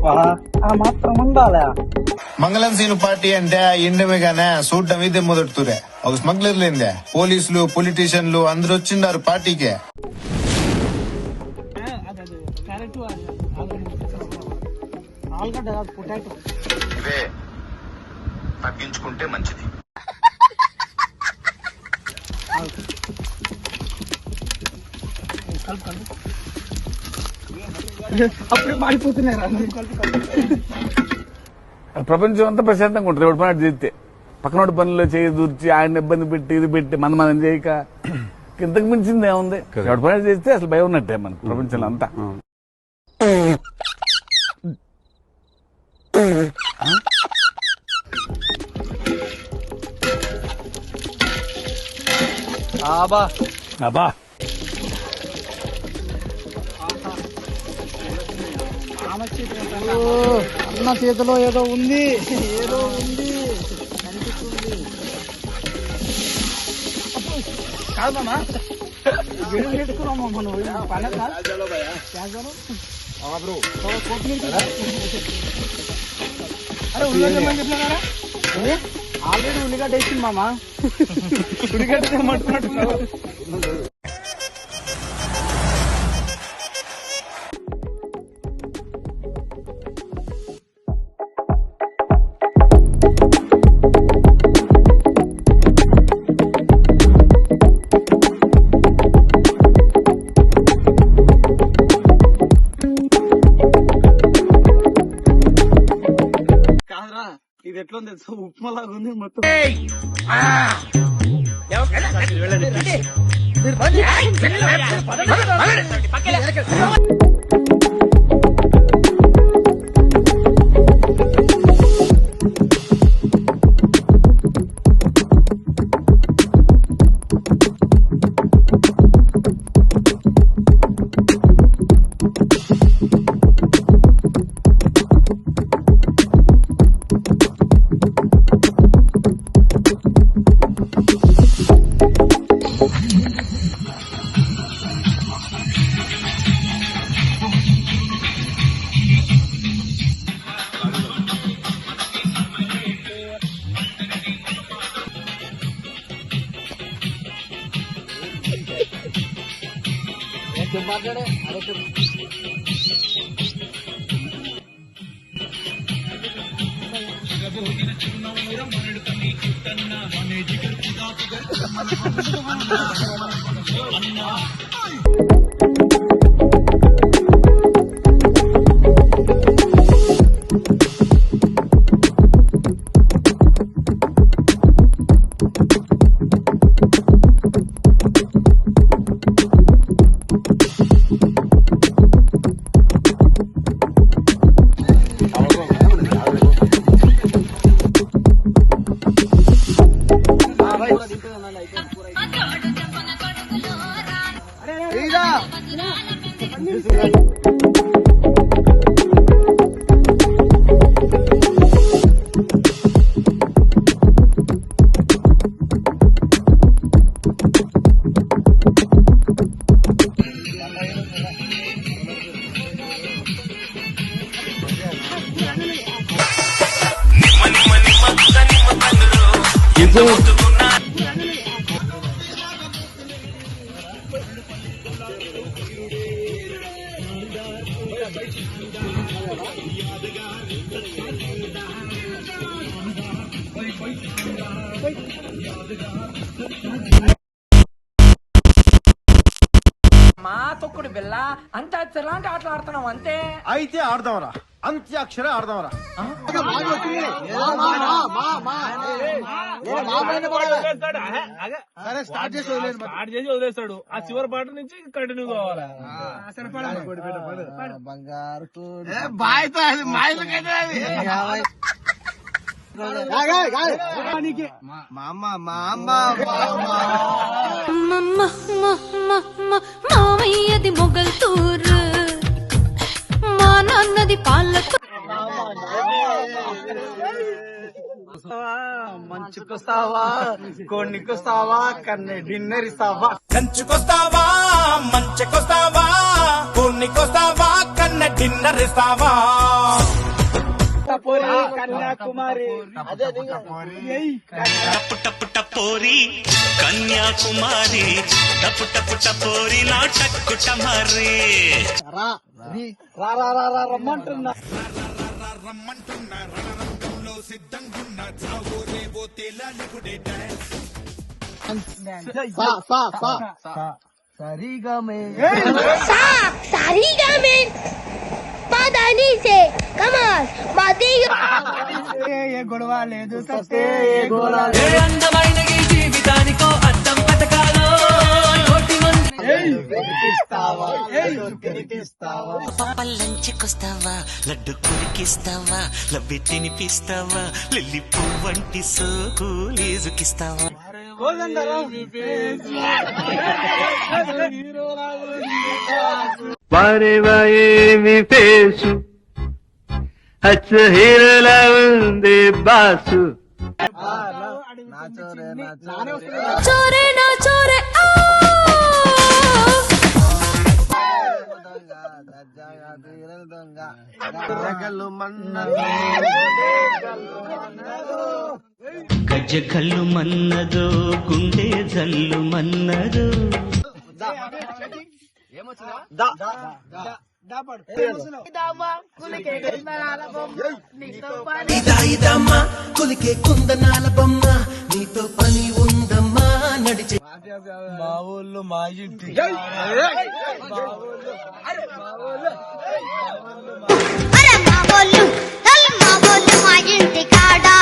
ఆ మాత్రం ఉండాలా? మంగళం సీను పార్టీ అంటే ఇండమిగానే చూడటం ఇదే మొదటితురే. ఒక స్మగ్లర్ లేందే, పోలీసులు పొలిటీషియన్లు అందరు వచ్చిండారు పార్టీకే. ఇవే తగ్గించుకుంటే మంచిది. అప్పుడే మాడిపోతున్నాయి. ప్రపంచం అంతా ప్రశాంతంగా ఉంటుంది ఎవరి పని చేస్తే. పక్కనోడి పనుల్లో చేయి దూర్చి ఆయన ఇబ్బంది పెట్టి ఇది పెట్టి మనం చేయక ఇంతకు మించింది ఏముంది? ఎవరి పని చేస్తే అసలు భయం ఉన్నట్టే మనకు ప్రపంచంలో అంతా. అబ్బా అన్న చేతిలో ఏదో ఉంది, ఏదో ఉంది కనిపిస్తుంది. కాదమ్మా పెట్టుకున్నామా మనం అరే ఉల్లిగడ్డ చెప్పినా కదా, ఆల్రెడీ ఉల్లిగడ్డ వేసింది మామా. ఉల్లిగడ్డ తెమ్మంటున్నట్టున్నావు. ఇది ఎట్లా ఉంది? ఉప్మా లాగా ఉంది మొత్తం. మా తొక్కుడు బిల్ల అంత్యాక్షరి లాంటి ఆటలు ఆడుతున్నాం అంతే. అయితే ఆడదాంరా, అంత్యాక్షరే ఆడదాంరా. సరే స్టార్ట్ చేసి వదిలేస్తాడు. ఆ చివరి పాట నుంచి కంటిన్యూ కావాలా? బంగారు మామయ్యది మొగల్తూరు, మా నాన్నది పాలకు. మంచుకొస్తావా, కొన్నికొస్తావా, కన్నే డిన్నర్ ఇస్తావా, కంచుకొస్తావా, మంచికొస్తావా పూర్ణికొస్తావా కన్న డిన్నర్ ఇస్తావా కన్యాకుమారి టప్పు టపోరి కన్యాకుమారి టప్పు టపోరి నా టక్కుట మరి రమ్మంటున్నా సరిగమే సరిగమే పదని సే కమాల్ మాది ఏ గొడవ లేదు సస్తే ఏ గోల అందమైన ఈ జీవితానికో అర్థం పథకాలో పల్లంచికొస్తావా లడ్డు కురికిస్తావా లవ్వి తినిపిస్తావా లిల్లి పువ్వంటి సోకు లేజుకిస్తావా ఏమి ఫేసు అచ్చ హీరోలా ఉంది బాసు చోరే నా చోరే గజ్జ కళ్ళు మన్నదో గుండె జల్లు మన్నదో ఇదమ్మా కులికే కుందనాల బొమ్మ నీతో పని ఉందమ్మా నడిచే మా ఊళ్ళు మా ఇంటి అరే మా బోలు మా ఇంటి కాడా